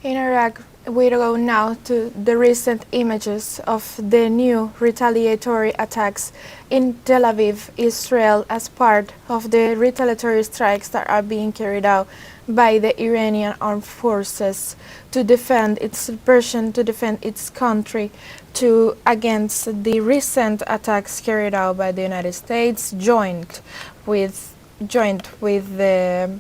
In Iraq, we go now to the recent images of the new retaliatory attacks in Tel Aviv, Israel, as part of the retaliatory strikes that are being carried out by the Iranian armed forces to defend its Persian, to defend its country against the recent attacks carried out by the United States, joined with the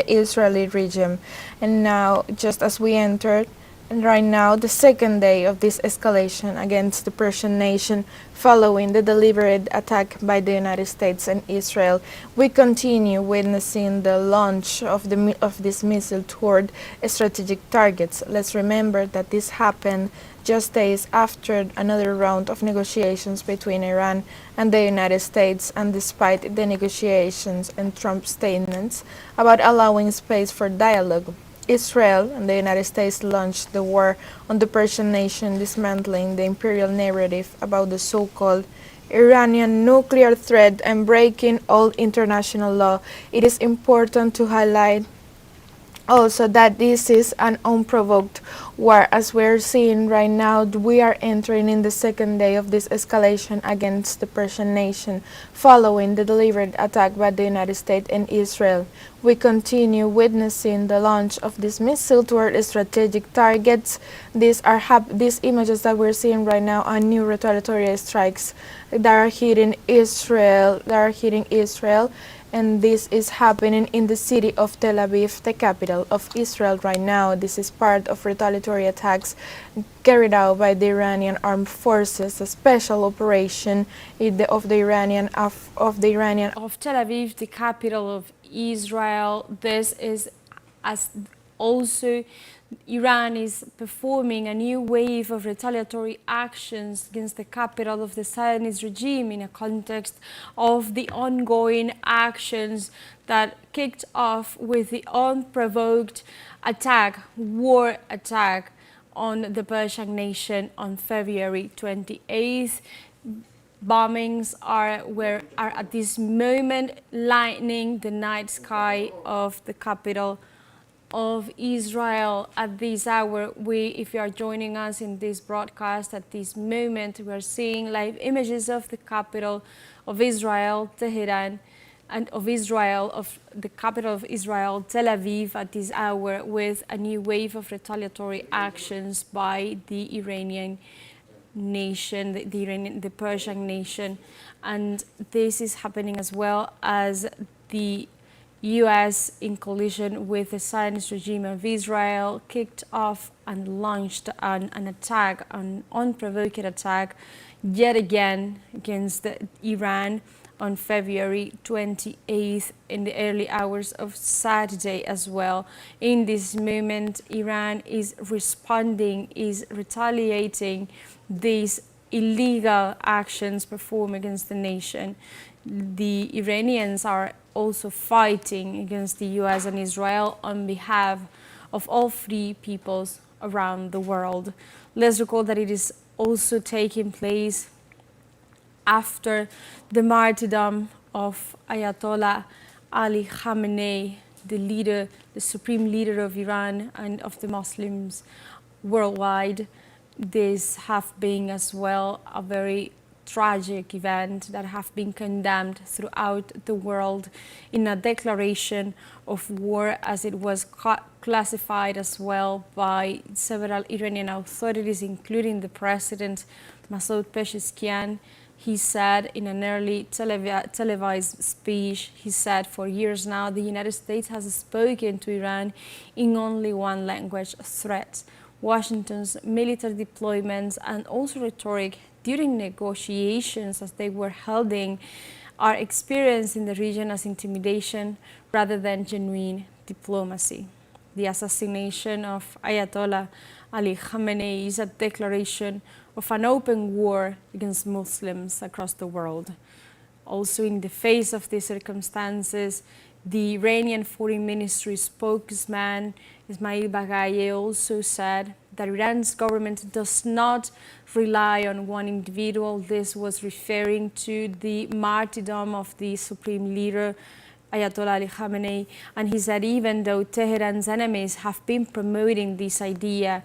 Israeli regime. And now, just as we entered, and right now, the second day of this escalation against the Persian nation following the deliberate attack by the United States and Israel, we continue witnessing the launch of this missile toward strategic targets. Let's remember that this happened just days after another round of negotiations between Iran and the United States, and despite the negotiations and Trump's statements about allowing space for dialogue, Israel and the United States launched the war on the Persian nation, dismantling the imperial narrative about the so-called Iranian nuclear threat and breaking all international law. It is important to highlight also that this is an unprovoked war. As we're seeing right now, we are entering in the second day of this escalation against the Persian nation following the deliberate attack by the United States and Israel. We continue witnessing the launch of this missile toward strategic targets. These images that we're seeing right now are new retaliatory strikes that are hitting Israel. And this is happening in the city of Tel Aviv, the capital of Israel right now. This is part of retaliatory attacks carried out by the Iranian armed forces, a special operation of the Iranian of Tel Aviv, the capital of Israel. This is as also Iran is performing a new wave of retaliatory actions against the capital of the Zionist regime in a context of the ongoing actions that kicked off with the unprovoked war attack on the Persian nation on February 28th. Bombings are at this moment lightening the night sky of the capital of Israel at this hour. If you are joining us in this broadcast at this moment, we are seeing live images of the capital of Israel, Tehran, and of the capital of Israel, Tel Aviv, at this hour, with a new wave of retaliatory actions by the Iranian nation, the Persian nation. And this is happening as well as the US, in collision with the Zionist regime of Israel, kicked off and launched an unprovoked attack yet again against Iran on February 28th in the early hours of Saturday as well. In this moment, Iran is responding, is retaliating these illegal actions performed against the nation. The Iranians are also fighting against the US and Israel on behalf of all free peoples around the world. Let's recall that it is also taking place after the martyrdom of Ayatollah Ali Khamenei, the supreme leader of Iran and of the Muslims worldwide. This have been as well a very tragic event that have been condemned throughout the world in a declaration of war, as it was classified as well by several Iranian authorities, including the president, Masoud Pezeshkian. He said in an early televised speech, he said, for years now, the United States has spoken to Iran in only one language: threats. Washington's military deployments and also rhetoric during negotiations as they were holding are experienced in the region as intimidation rather than genuine diplomacy. The assassination of Ayatollah Ali Khamenei is a declaration of an open war against Muslims across the world. Also, in the face of these circumstances, the Iranian Foreign Ministry spokesman Ismail Baghaei also said that Iran's government does not rely on one individual. This was referring to the martyrdom of the supreme leader Ayatollah Ali Khamenei, and he said even though Tehran's enemies have been promoting this idea,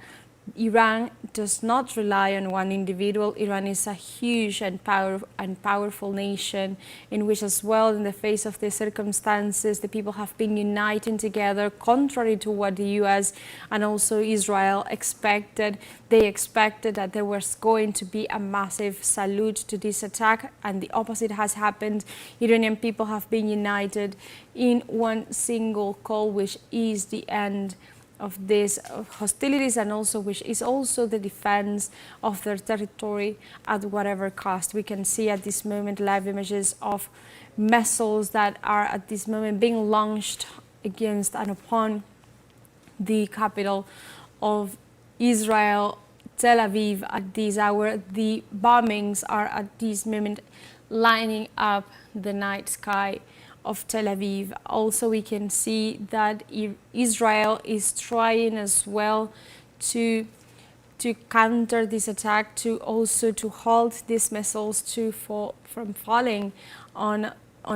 Iran does not rely on one individual. Iran is a huge and powerful nation in which as well, in the face of the circumstances, the people have been uniting together, contrary to what the US and also Israel expected. They expected that there was going to be a massive salute to this attack, and the opposite has happened. Iranian people have been united in one single call, which is the end of these hostilities, and also which is also the defense of their territory at whatever cost. We can see at this moment live images of missiles that are at this moment being launched against and upon the capital of Israel, Tel Aviv, at this hour. The bombings are at this moment lining up the night sky of Tel Aviv. Also, we can see that Israel is trying as well to counter this attack, to also to halt these missiles from falling on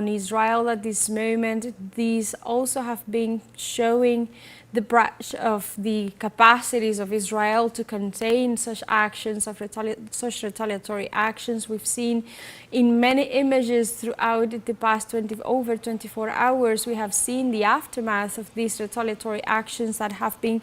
Israel at this moment. These also have been showing the breadth of the capacities of Israel to contain such actions, such retaliatory actions. We've seen in many images throughout the past over 24 hours, we have seen the aftermath of these retaliatory actions that have been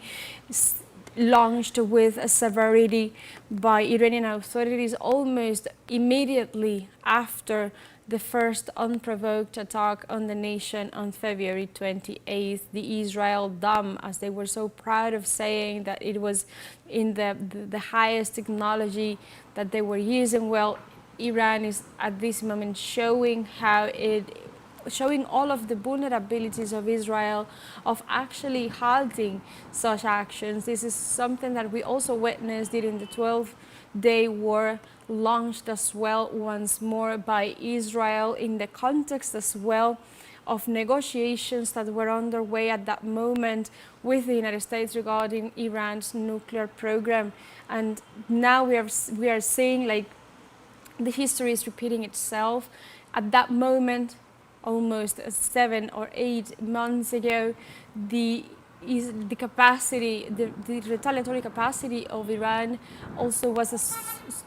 launched with a severity by Iranian authorities almost immediately after the first unprovoked attack on the nation on February 28th, the Israel Dam, as they were so proud of saying that it was in the highest technology that they were using. Well, Iran is at this moment showing all of the vulnerabilities of Israel of actually halting such actions. This is something that we also witnessed during the 12-day war, launched as well once more by Israel in the context as well of negotiations that were underway at that moment with the United States regarding Iran's nuclear program. And now we are seeing like the history is repeating itself. At that moment, almost 7 or 8 months ago, the retaliatory capacity of Iran also was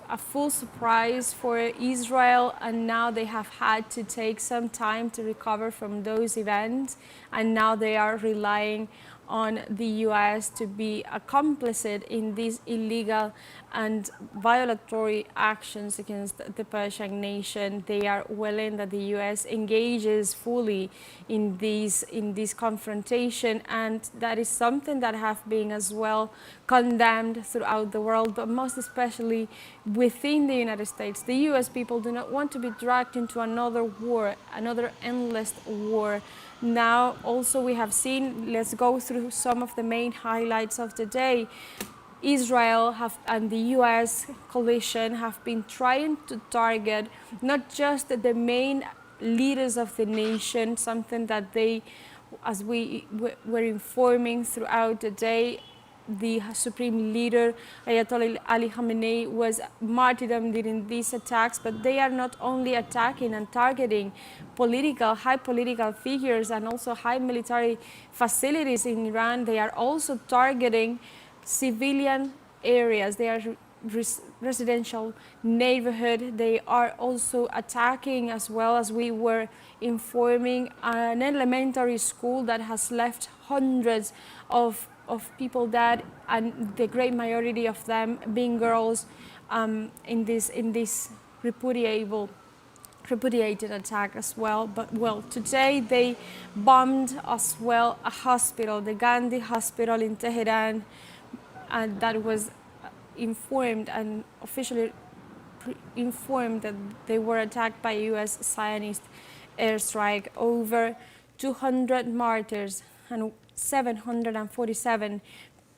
a full surprise for Israel, and now they have had to take some time to recover from those events, and now they are relying on the US to be complicit in these illegal and violatory actions against the Persian nation. They are willing that the US engages fully in this confrontation, and that is something that have been as well condemned throughout the world, but most especially within the United States. The US people do not want to be dragged into another war, another endless war. Now also we have seen, let's go through some of the main highlights of the day. Israel and the US coalition have been trying to target not just the main leaders of the nation, something that they, as we were informing throughout the day, the supreme leader Ayatollah Ali Khamenei was martyrdom during these attacks, but they are not only attacking and targeting high political figures and also high military facilities in Iran. They are also targeting civilian areas. They are residential neighborhood. They are also attacking, as well as we were informing, an elementary school that has left hundreds of people dead, and the great majority of them being girls, in this repudiated attack as well. But well, today they bombed as well a hospital, the Gandhi Hospital in Tehran, and that was informed and officially informed that they were attacked by US Zionist airstrike. Over 200 martyrs and 747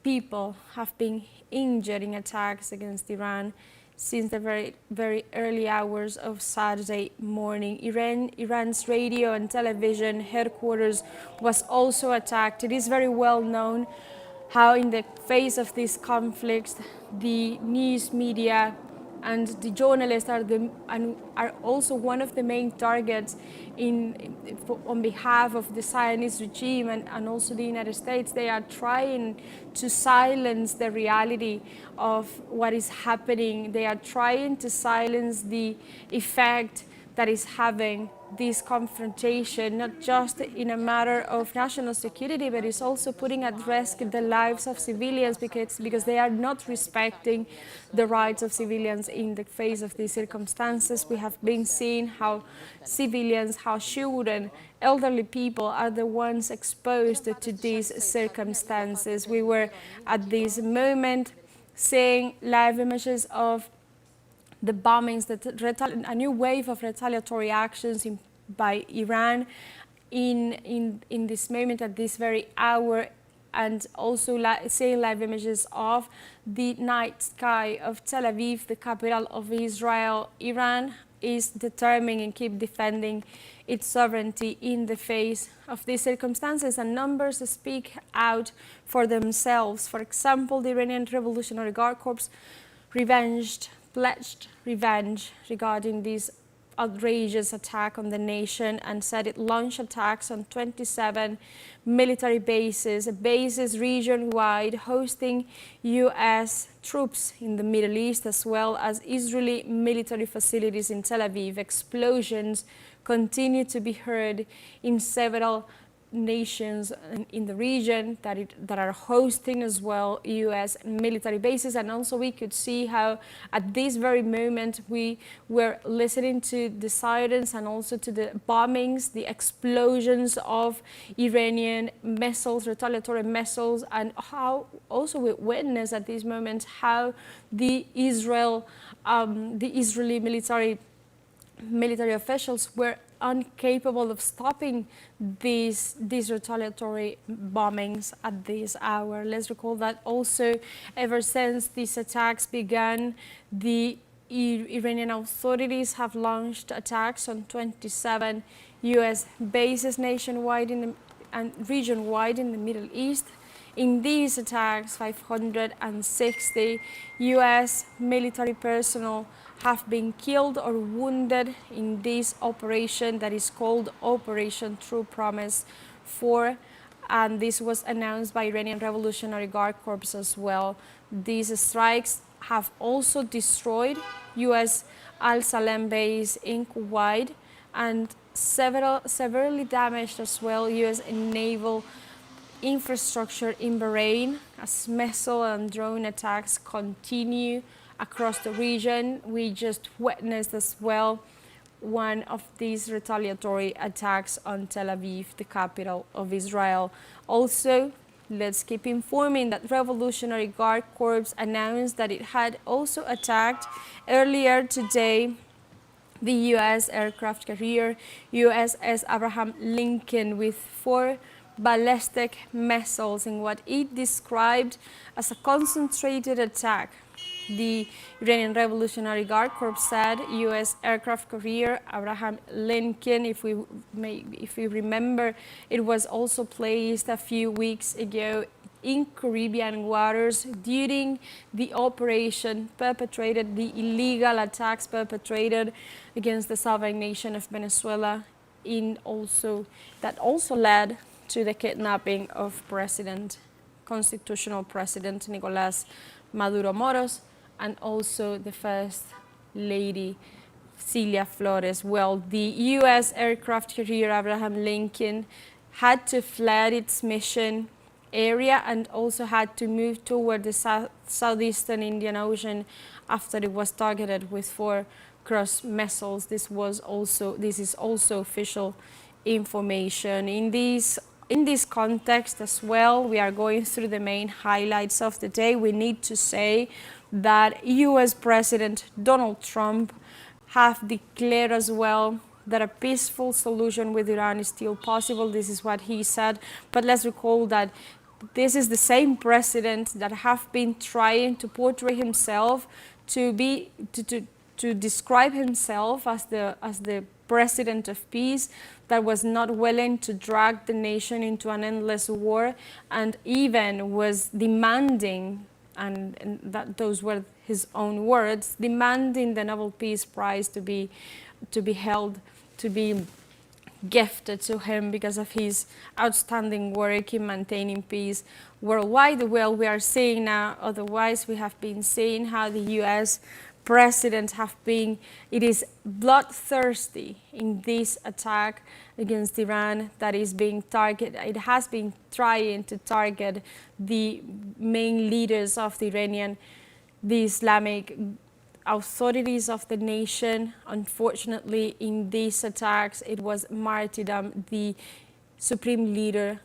people have been injured in attacks against Iran since the very, very early hours of Saturday morning. Iran's radio and television headquarters was also attacked. It is very well known how in the face of this conflict, the news media and the journalists are also one of the main targets on behalf of the Zionist regime and also the United States. They are trying to silence the reality of what is happening. They are trying to silence the effect that is having this confrontation, not just in a matter of national security, but it's also putting at risk the lives of civilians because they are not respecting the rights of civilians in the face of these circumstances. We have been seeing how civilians, how children, elderly people are the ones exposed to these circumstances. We were at this moment seeing live images of the bombings, a new wave of retaliatory actions by Iran in this moment, at this very hour, and also seeing live images of the night sky of Tel Aviv, the capital of Israel. Iran is determined and keep defending its sovereignty in the face of these circumstances, and numbers speak out for themselves. For example, the Iranian Revolutionary Guard Corps pledged revenge regarding this outrageous attack on the nation and said it launched attacks on 27 military bases region-wide, hosting U.S. troops in the Middle East as well as Israeli military facilities in Tel Aviv. Explosions continue to be heard in several nations in the region that are hosting as well U.S. military bases. And also we could see how at this very moment we were listening to the sirens and also to the bombings, the explosions of Iranian missiles, retaliatory missiles, and how also we witness at this moment how the Israeli military officials were incapable of stopping these retaliatory bombings at this hour. Let's recall that also ever since these attacks began, the Iranian authorities have launched attacks on 27 U.S. bases nationwide and region-wide in the Middle East. In these attacks, 560 U.S. military personnel have been killed or wounded in this operation that is called Operation True Promise 4, and this was announced by Iranian Revolutionary Guard Corps as well. These strikes have also destroyed U.S. Al Salem base in Kuwait and severely damaged as well U.S. naval infrastructure in Bahrain as missile and drone attacks continue across the region. We just witnessed as well one of these retaliatory attacks on Tel Aviv, the capital of Israel. Also, let's keep informing that Revolutionary Guard Corps announced that it had also attacked earlier today the U.S. aircraft carrier USS Abraham Lincoln with 4 ballistic missiles in what it described as a concentrated attack. The Iranian Revolutionary Guard Corps said U.S. aircraft carrier Abraham Lincoln, if we remember, it was also placed a few weeks ago in Caribbean waters during the operation perpetrated, the illegal attacks perpetrated against the sovereign nation of Venezuela, that also led to the kidnapping of constitutional president Nicolás Maduro Moros, and also the First Lady Celia Flores. Well, the U.S. aircraft carrier Abraham Lincoln had to flee its mission area and also had to move toward the southeastern Indian Ocean after it was targeted with 4 cross missiles. This is also official information. In this context as well, we are going through the main highlights of the day. We need to say that U.S. President Donald Trump have declared as well that a peaceful solution with Iran is still possible. This is what he said. But let's recall that this is the same president that have been trying to portray himself to describe himself as the president of peace, that was not willing to drag the nation into an endless war, and even was demanding and that those were his own words, demanding the Nobel Peace Prize to be held, to be gifted to him because of his outstanding work in maintaining peace worldwide. Well, we are seeing now, otherwise we have been seeing how the US president have been, it is bloodthirsty in this attack against Iran that is being targeted. It has been trying to target the main leaders of the Iranian, the Islamic authorities of the nation. Unfortunately, in these attacks, it was martyrdom. The supreme leader,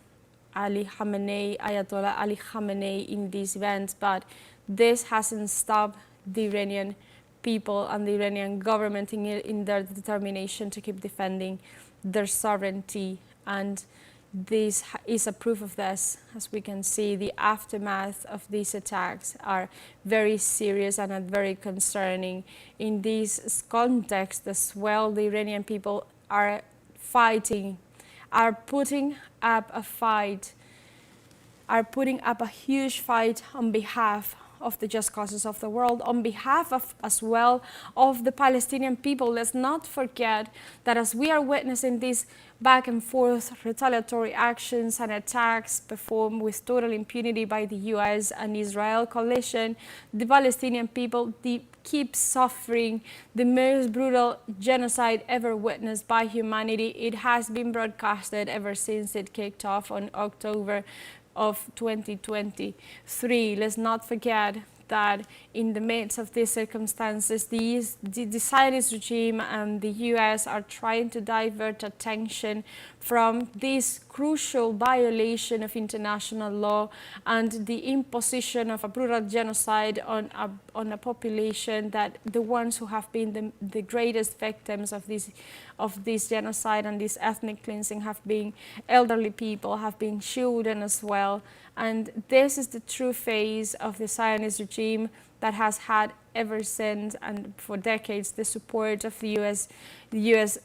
Ali Khamenei, Ayatollah Ali Khamenei, in these events. But this hasn't stopped the Iranian people and the Iranian government in their determination to keep defending their sovereignty. And this is a proof of this. As we can see, the aftermath of these attacks are very serious and are very concerning. In this context as well, the Iranian people are fighting, are putting up a fight, are putting up a huge fight on behalf of the just causes of the world, on behalf of, as well, of the Palestinian people. Let's not forget that as we are witnessing these back and forth retaliatory actions and attacks performed with total impunity by the US and Israel coalition, the Palestinian people keep suffering the most brutal genocide ever witnessed by humanity. It has been broadcasted ever since it kicked off on October of 2023. Let's not forget that in the midst of these circumstances, the Zionist regime and the US are trying to divert attention from this crucial violation of international law and the imposition of a brutal genocide on a population that the ones who have been the greatest victims of this genocide and this ethnic cleansing have been elderly people, have been children as well. And this is the true face of the Zionist regime that has had ever since and for decades the support of the US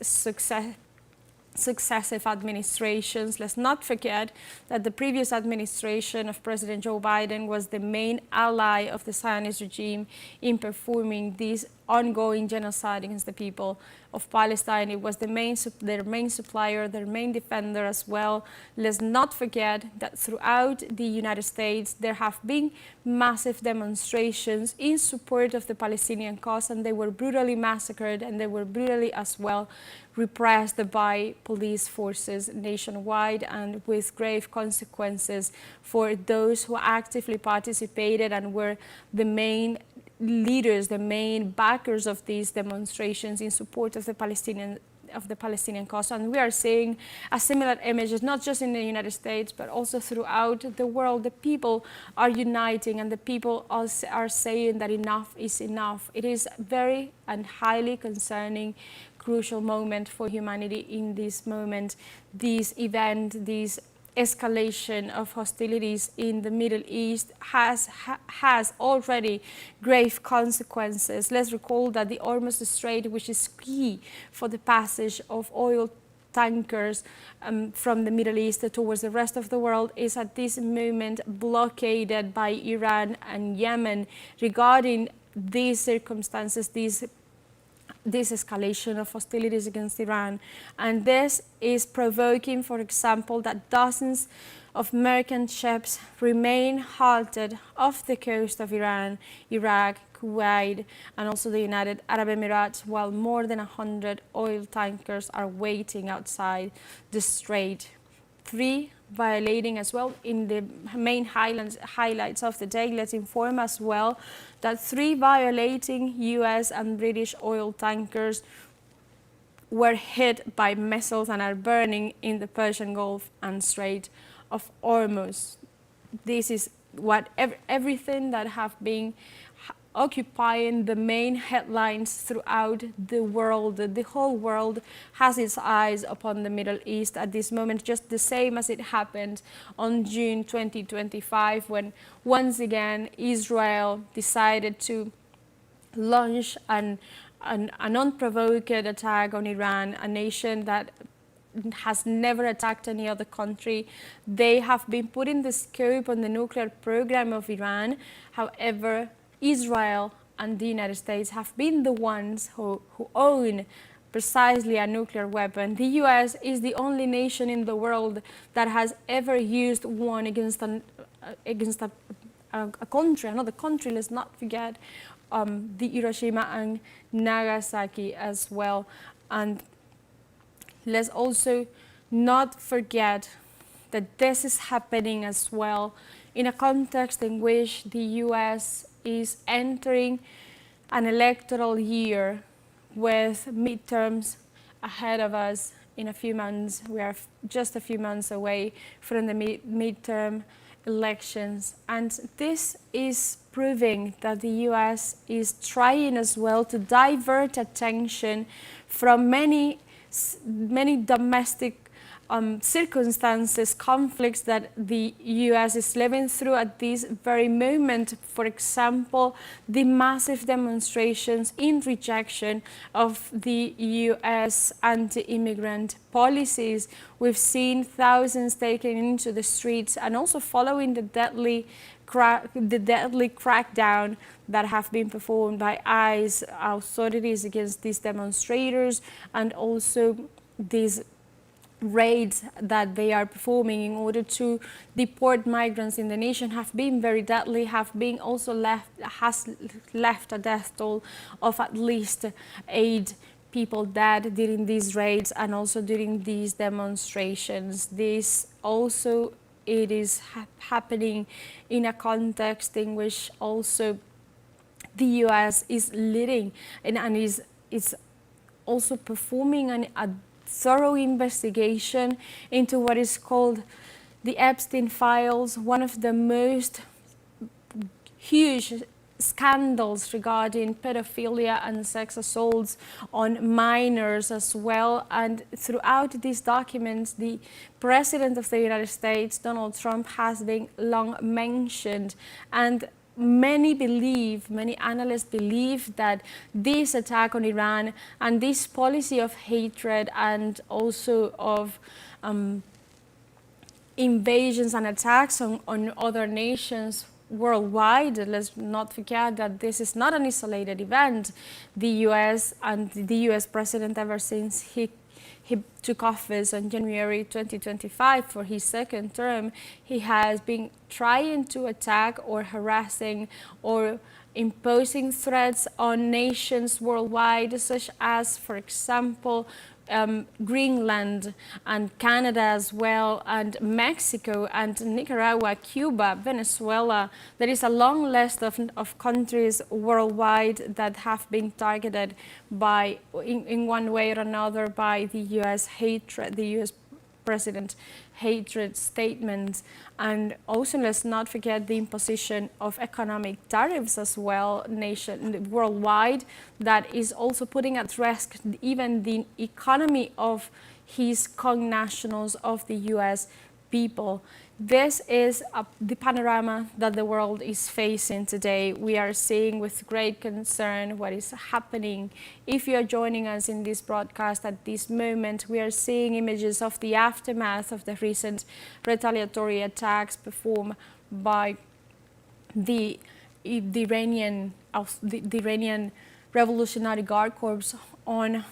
successive administrations. Let's not forget that the previous administration of President Joe Biden was the main ally of the Zionist regime in performing this ongoing genocide against the people of Palestine. It was their main supplier, their main defender as well. Let's not forget that throughout the United States there have been massive demonstrations in support of the Palestinian cause, and they were brutally massacred and they were brutally as well repressed by police forces nationwide, and with grave consequences for those who actively participated and were the main leaders, the main backers of these demonstrations in support of the Palestinian cause. And we are seeing a similar image, not just in the United States, but also throughout the world. The people are uniting and the people are saying that enough is enough. It is very and highly concerning, crucial moment for humanity in this moment. This event, this escalation of hostilities in the Middle East has already grave consequences. Let's recall that the Hormuz Strait, which is key for the passage of oil tankers from the Middle East towards the rest of the world, is at this moment blockaded by Iran and Yemen. Regarding these circumstances, this escalation of hostilities against Iran. And this is provoking, for example, that dozens of merchant ships remain halted off the coast of Iran, Iraq, Kuwait, and also the United Arab Emirates, while more than 100 oil tankers are waiting outside the strait. 3 violating as well in the main highlights of the day. Let's inform as well that 3 violating US and British oil tankers were hit by missiles and are burning in the Persian Gulf and Strait of Hormuz. This is what everything that have been occupying the main headlines throughout the world. The whole world has its eyes upon the Middle East at this moment, just the same as it happened on June 2025, when once again Israel decided to launch an unprovoked attack on Iran, a nation that has never attacked any other country. They have been putting the scope on the nuclear program of Iran. However, Israel and the United States have been the ones who own precisely a nuclear weapon. The US is the only nation in the world that has ever used one against a country, another country. Let's not forget the Hiroshima and Nagasaki as well. And let's also not forget that this is happening as well in a context in which the US is entering an electoral year with midterms ahead of us in a few months. We are just a few months away from the midterm elections, and this is proving that the US is trying as well to divert attention from many domestic circumstances, conflicts that the US is living through at this very moment. For example, the massive demonstrations in rejection of the US anti-immigrant policies. We've seen thousands taken into the streets, and also following the deadly crackdown that have been performed by ICE authorities against these demonstrators, and also these raids that they are performing in order to deport migrants in the nation have been very deadly, has left a death toll of at least 8 people dead during these raids and also during these demonstrations. This also, it is happening in a context in which also the US is leading and is also performing a thorough investigation into what is called the Epstein files, one of the most huge scandals regarding pedophilia and sex assaults on minors as well. And throughout these documents, the President of the United States, Donald Trump, has been long mentioned, and many analysts believe that this attack on Iran and this policy of hatred and also of invasions and attacks on other nations worldwide, let's not forget that this is not an isolated event. The US and the US president, ever since he took office in January 2025 for his second term, he has been trying to attack or harassing or imposing threats on nations worldwide, such as, for example, Greenland and Canada as well, and Mexico and Nicaragua, Cuba, Venezuela. There is a long list of countries worldwide that have been targeted by, in one way or another, by the US hatred, the US president hatred statements. And also, let's not forget the imposition of economic tariffs as well, worldwide, that is also putting at risk even the economy of his connationals, of the US people. This is the panorama that the world is facing today. We are seeing with great concern what is happening. If you are joining us in this broadcast at this moment, we are seeing images of the aftermath of the recent retaliatory attacks performed by the Iranian Revolutionary Guard Corps on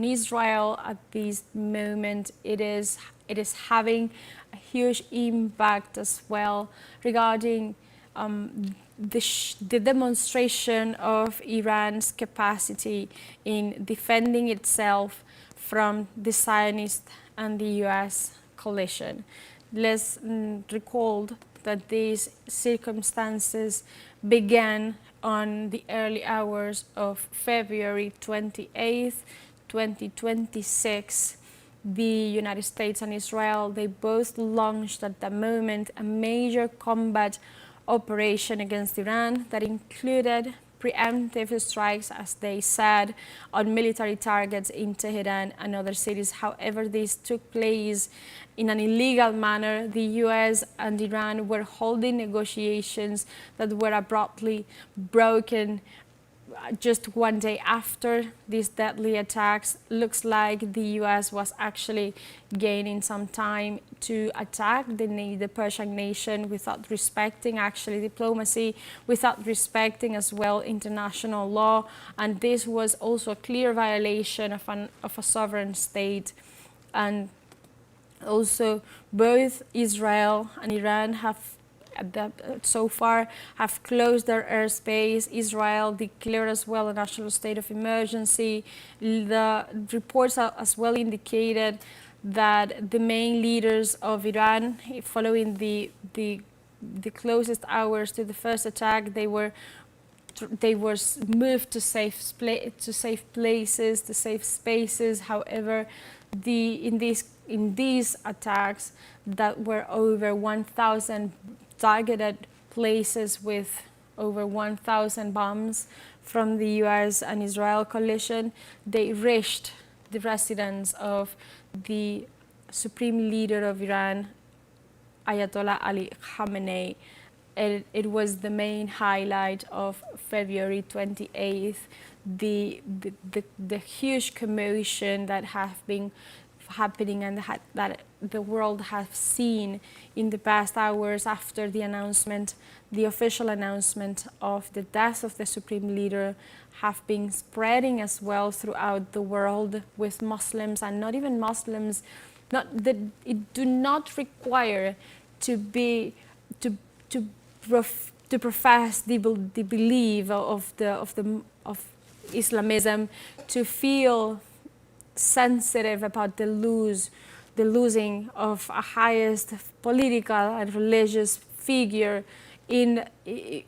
Israel. At this moment, it is having a huge impact as well regarding the demonstration of Iran's capacity in defending itself from the Zionist and the US coalition. Let's recall that these circumstances began on the early hours of February 28th, 2026. The United States and Israel, they both launched at the moment a major combat operation against Iran that included preemptive strikes, as they said, on military targets in Tehran and other cities. However, this took place in an illegal manner. The US and Iran were holding negotiations that were abruptly broken just one day after these deadly attacks, looks like the US was actually gaining some time to attack the Persian nation without respecting actually diplomacy, without respecting as well international law. And this was also a clear violation of a sovereign state. And also both Israel and Iran have so far have closed their airspace. Israel declared as well a national state of emergency. The reports as well indicated that the main leaders of Iran, following the closest hours to the first attack, they were moved to safe places, to safe spaces. However, in these attacks, that were over 1,000 targeted places with over 1,000 bombs from the US and Israel coalition, they reached the residence of the supreme leader of Iran, Ayatollah Ali Khamenei. It was the main highlight of February 28th, the huge commotion that have been happening and that the world has seen in the past hours after the announcement, the official announcement of the death of the supreme leader, have been spreading as well throughout the world with Muslims and not even Muslims. It do not require to profess the belief of Islamism to feel sensitive about the losing of a highest political and religious figure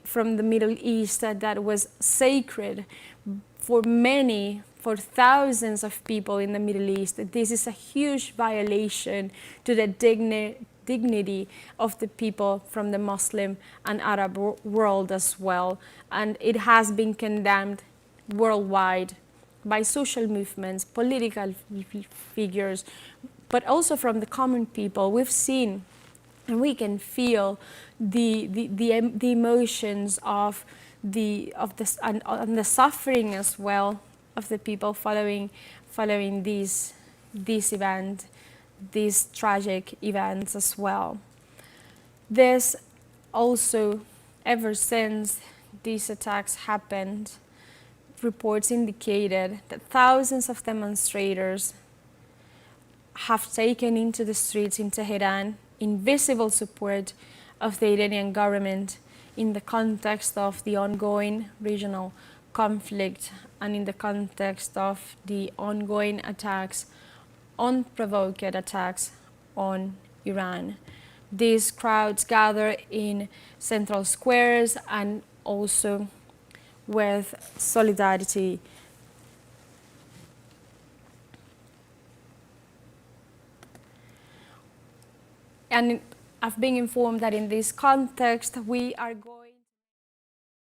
from the Middle East that was sacred for thousands of people in the Middle East. This is a huge violation to the dignity of the people from the Muslim and Arab world as well. And it has been condemned worldwide by social movements, political figures, but also from the common people. We've seen and we can feel the emotions of the suffering as well of the people following this event, these tragic events as well. This also, ever since these attacks happened, reports indicated that thousands of demonstrators have taken into the streets in Tehran in visible support of the Iranian government in the context of the ongoing regional conflict and in the context of the ongoing attacks, unprovoked attacks on Iran. These crowds gather in central squares and also with solidarity. And I've been informed that in this context, we are going